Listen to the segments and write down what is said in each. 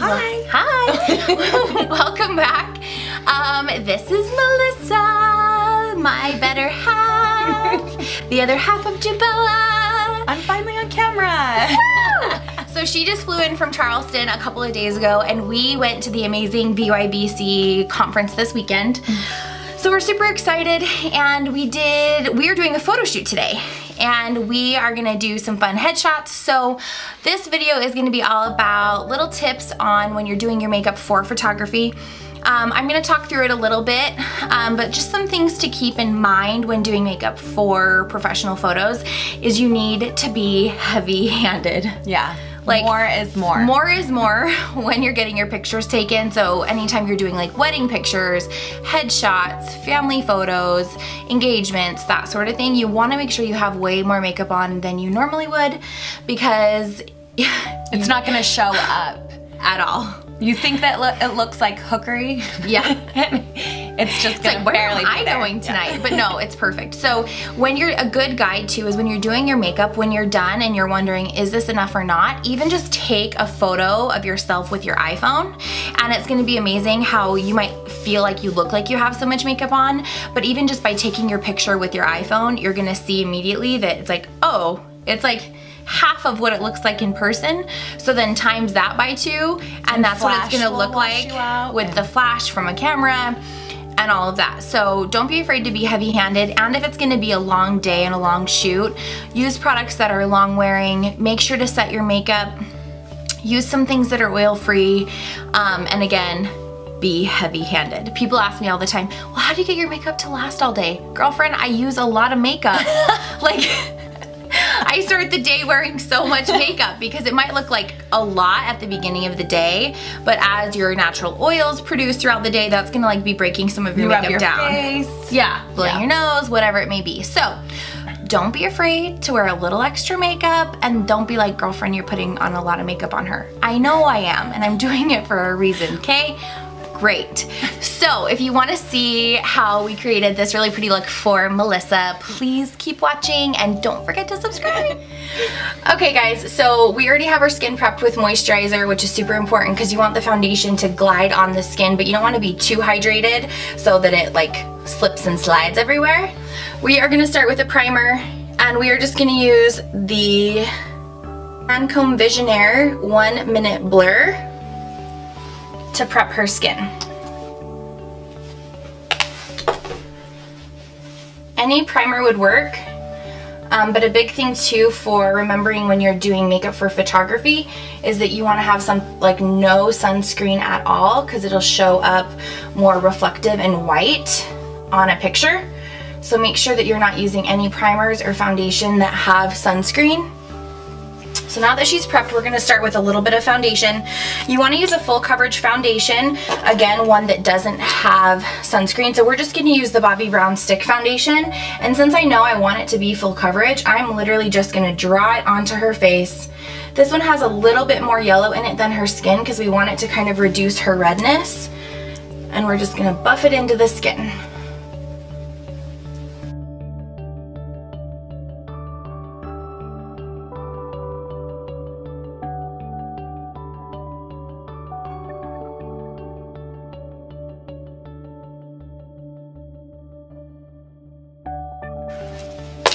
Hi. Hi. Welcome back. This is Melissa, my better half, the other half of Jabella. I'm finally on camera. So she just flew in from Charleston a couple of days ago, and we went to the amazing BYBC conference this weekend. So we're super excited, and we are doing a photo shoot today, and we are gonna do some fun headshots. So this video is gonna be all about little tips on when you're doing your makeup for photography. I'm gonna talk through it a little bit, but just some things to keep in mind when doing makeup for professional photos is you need to be heavy-handed. Yeah. Like, more is more. More is more when you're getting your pictures taken. So anytime you're doing like wedding pictures, headshots, family photos, engagements, that sort of thing, you want to make sure you have way more makeup on than you normally would, because it's not going to show up at all. You think that it looks like hookery? Yeah. It's just gonna like, barely where am be there. I going tonight? Yeah. But no, it's perfect. So when you're, a good guide too is when you're doing your makeup, when you're done and you're wondering, is this enough or not? Even just take a photo of yourself with your iPhone, and it's gonna be amazing how you might feel like you look like you have so much makeup on, but even just by taking your picture with your iPhone, you're gonna see immediately that it's like, oh, it's like half of what it looks like in person. So then times that by 2, and that's what it's gonna look like with the flash from a camera and all of that. So don't be afraid to be heavy-handed, and if it's gonna be a long day and a long shoot, use products that are long wearing. Make sure to set your makeup. Use some things that are oil-free, and again, be heavy-handed. People ask me all the time, well, how do you get your makeup to last all day? Girlfriend, I use a lot of makeup. Like, I start the day wearing so much makeup because it might look like a lot at the beginning of the day, but as your natural oils produce throughout the day, that's gonna like be breaking some of your makeup down. Face. Yeah, blowing your nose, whatever it may be. So don't be afraid to wear a little extra makeup, and don't be like, girlfriend, you're putting on a lot of makeup on her. I know I am, and I'm doing it for a reason, okay? Great. So if you want to see how we created this really pretty look for Melissa, please keep watching and don't forget to subscribe. Okay guys, so we already have our skin prepped with moisturizer, which is super important because you want the foundation to glide on the skin, but you don't want to be too hydrated so that it like slips and slides everywhere. We are going to start with a primer, and we are just going to use the Lancome Visionaire 1 Minute Blur to prep her skin. Any primer would work, but a big thing too for remembering when you're doing makeup for photography is that you want to have some, like, no sunscreen at all, because it'll show up more reflective and white on a picture. So make sure that you're not using any primers or foundation that have sunscreen. So now that she's prepped, we're gonna start with a little bit of foundation. You wanna use a full coverage foundation, again, one that doesn't have sunscreen. So we're just gonna use the Bobbi Brown Stick Foundation. And since I know I want it to be full coverage, I'm literally just gonna draw it onto her face. This one has a little bit more yellow in it than her skin because we want it to kind of reduce her redness. And we're just gonna buff it into the skin.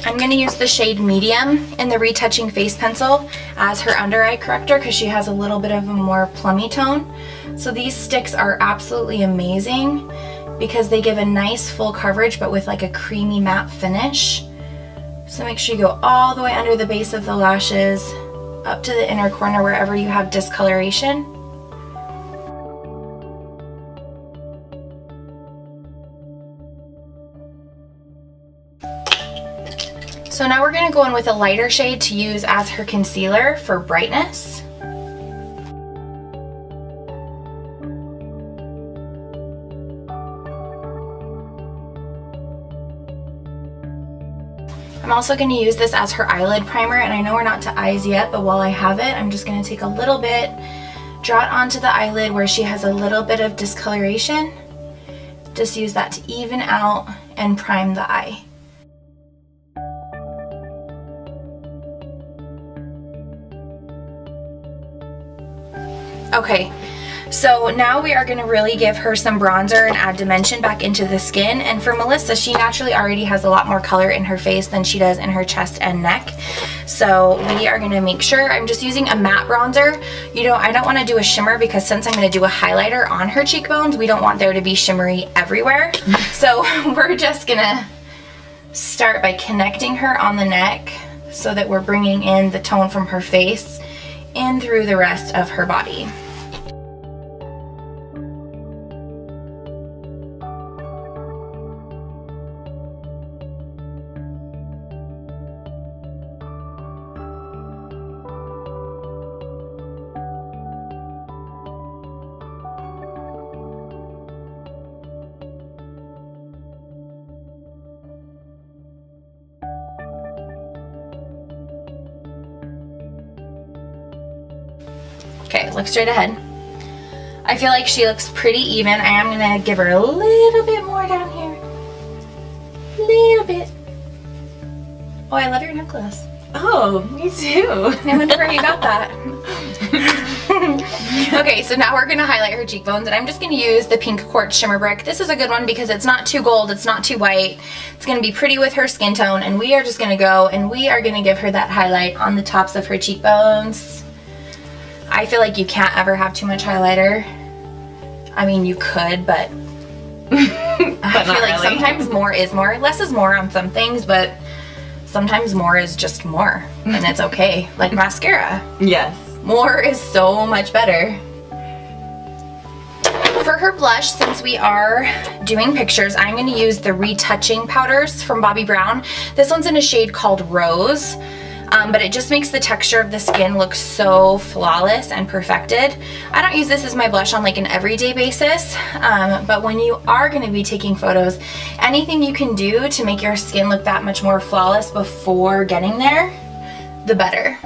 I'm going to use the shade Medium in the Retouching Face Pencil as her under eye corrector because she has a little bit of a more plummy tone. So these sticks are absolutely amazing because they give a nice full coverage but with like a creamy matte finish. So make sure you go all the way under the base of the lashes, up to the inner corner wherever you have discoloration. So now we're going to go in with a lighter shade to use as her concealer for brightness. I'm also going to use this as her eyelid primer, and I know we're not to eyes yet, but while I have it, I'm just going to take a little bit, draw it onto the eyelid where she has a little bit of discoloration. Just use that to even out and prime the eye. Okay, so now we are gonna really give her some bronzer and add dimension back into the skin. And for Melissa, she naturally already has a lot more color in her face than she does in her chest and neck. So we are gonna make sure, I'm just using a matte bronzer. I don't wanna do a shimmer because since I'm gonna do a highlighter on her cheekbones, we don't want there to be shimmery everywhere. So we're just gonna start by connecting her on the neck so that we're bringing in the tone from her face in through the rest of her body. Okay, look straight ahead. I feel like she looks pretty even. I am gonna give her a little bit more down here. Little bit. Oh, I love your necklace. Oh, me too. I wonder where you got that. Okay, so now we're gonna highlight her cheekbones, and I'm just gonna use the Pink Quartz Shimmer Brick. This is a good one because it's not too gold, it's not too white. It's gonna be pretty with her skin tone, and we are just gonna go and we are gonna give her that highlight on the tops of her cheekbones. I feel like you can't ever have too much highlighter. I mean, you could, but I feel like sometimes more is more. Less is more on some things, but sometimes more is just more, and it's okay. Like mascara. Yes. More is so much better. For her blush, since we are doing pictures, I'm going to use the Retouching powders from Bobbi Brown. This one's in a shade called Rose. But it just makes the texture of the skin look so flawless and perfected. I don't use this as my blush on like an everyday basis, but when you are going to be taking photos, anything you can do to make your skin look that much more flawless before getting there, the better.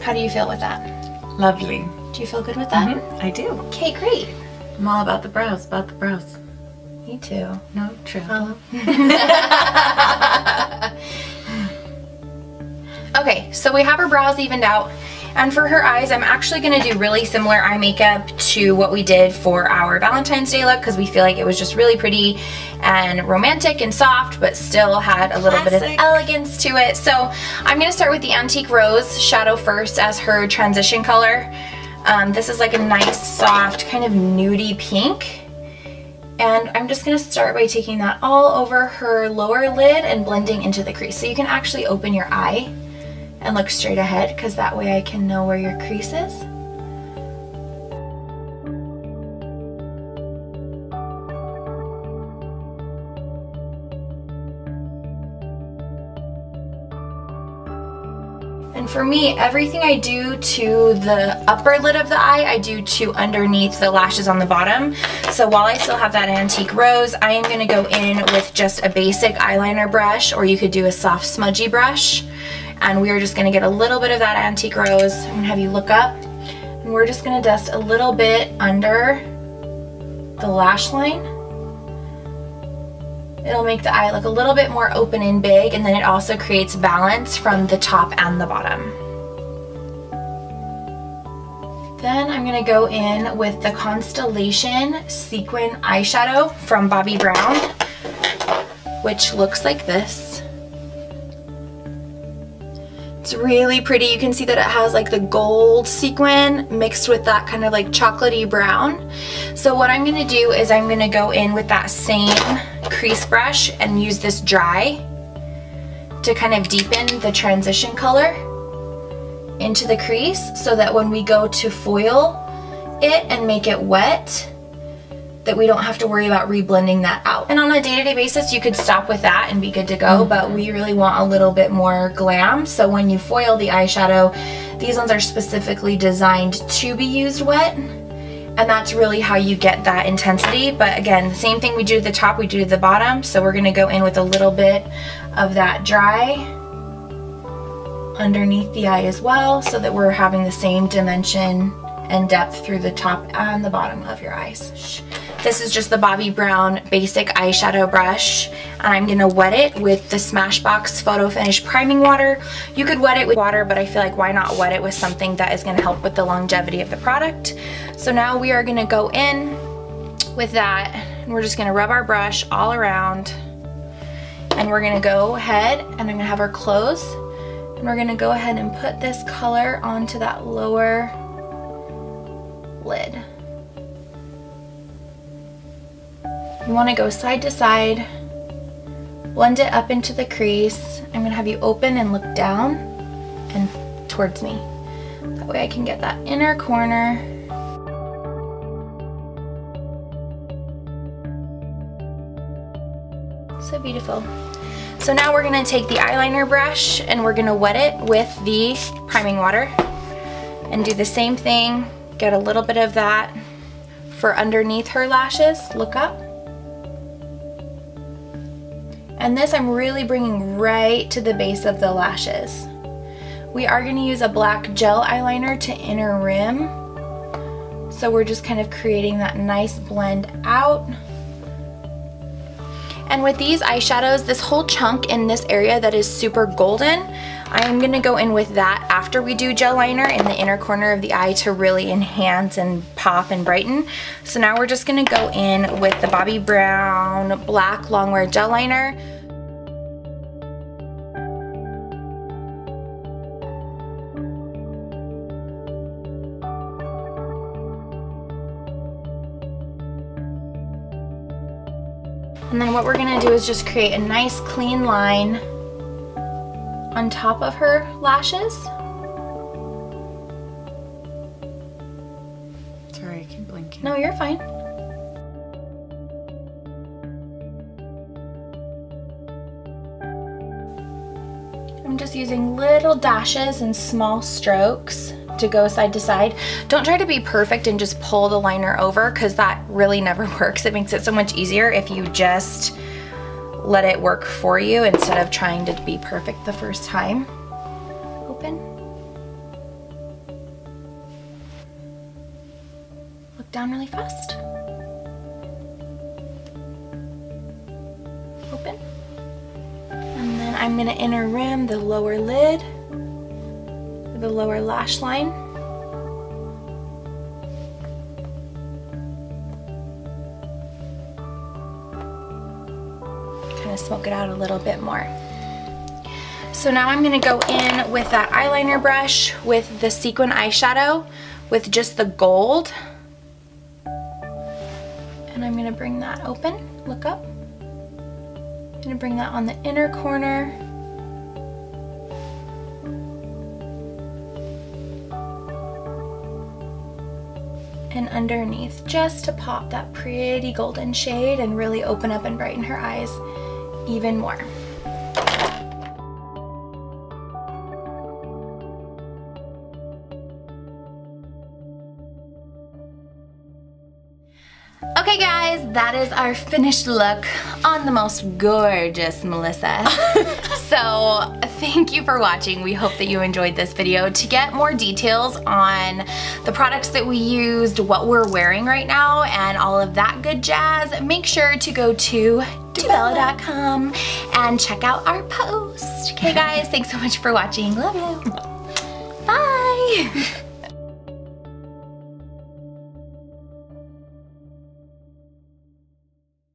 How do you feel with that? Lovely. Do you feel good with that? I do. Okay, great. I'm all about the brows, about the brows. Me too. No, true. Okay, so we have her brows evened out. And for her eyes, I'm actually gonna do really similar eye makeup to what we did for our Valentine's Day look because we feel like it was just really pretty and romantic and soft, but still had a little bit of elegance to it. So I'm gonna start with the Antique Rose shadow first as her transition color. This is like a nice, soft, kind of nudie pink. And I'm just gonna start by taking that all over her lower lid and blending into the crease. So you can actually open your eye and look straight ahead because that way I can know where your crease is. And for me, everything I do to the upper lid of the eye, I do to underneath the lashes on the bottom. So while I still have that Antique Rose, I am gonna go in with just a basic eyeliner brush, or you could do a soft smudgy brush. And we are just gonna get a little bit of that Antique Rose. I'm gonna have you look up, and we're just gonna dust a little bit under the lash line. It'll make the eye look a little bit more open and big, and then it also creates balance from the top and the bottom. Then I'm gonna go in with the Constellation Sequin Eyeshadow from Bobbi Brown, which looks like this. It's really pretty. You can see that it has like the gold sequin mixed with that kind of like chocolatey brown. So what I'm gonna do is I'm gonna go in with that same crease brush and use this dry to kind of deepen the transition color into the crease so that when we go to foil it and make it wet, that we don't have to worry about reblending that out. And on a day-to-day basis, you could stop with that and be good to go, but we really want a little bit more glam. So when you foil the eyeshadow, these ones are specifically designed to be used wet, and that's really how you get that intensity. But again, the same thing we do to the top, we do to the bottom. So we're gonna go in with a little bit of that dry underneath the eye as well, so that we're having the same dimension and depth through the top and the bottom of your eyes. This is just the Bobbi Brown basic eyeshadow brush, and I'm gonna wet it with the Smashbox Photo Finish priming water. You could wet it with water, but I feel like why not wet it with something that is gonna help with the longevity of the product. So now we are gonna go in with that, and we're just gonna rub our brush all around, and we're gonna go ahead, and I'm gonna have her close, and we're gonna go ahead and put this color onto that lower lid. You want to go side to side, blend it up into the crease. I'm going to have you open and look down and towards me. That way I can get that inner corner. So beautiful. So now we're going to take the eyeliner brush and we're going to wet it with the priming water and do the same thing. Get a little bit of that for underneath her lashes. Look up. And this I'm really bringing right to the base of the lashes. We are going to use a black gel eyeliner to inner rim. So we're just kind of creating that nice blend out. And with these eyeshadows, this whole chunk in this area that is super golden, I am going to go in with that after we do gel liner in the inner corner of the eye to really enhance and pop and brighten. So now we're just going to go in with the Bobbi Brown black longwear gel liner. And then what we're going to do is just create a nice clean line on top of her lashes. Sorry, I keep blinking. No, you're fine. I'm just using little dashes and small strokes to go side to side. Don't try to be perfect and just pull the liner over, because that really never works. It makes it so much easier if you just let it work for you instead of trying to be perfect the first time. Open. Look down really fast. Open. And then I'm gonna inner rim the lower lid, the lower lash line. Kind of smoke it out a little bit more. So now I'm going to go in with that eyeliner brush with the sequin eyeshadow with just the gold. And I'm going to bring that open. Look up. I'm going to bring that on the inner corner. And underneath, just to pop that pretty golden shade and really open up and brighten her eyes even more. Okay guys, that is our finished look on the most gorgeous Melissa. So thank you for watching. We hope that you enjoyed this video. To get more details on the products that we used, what we're wearing right now, and all of that good jazz, make sure to go to doubella.com and check out our post. Okay guys, thanks so much for watching. Love you. Bye.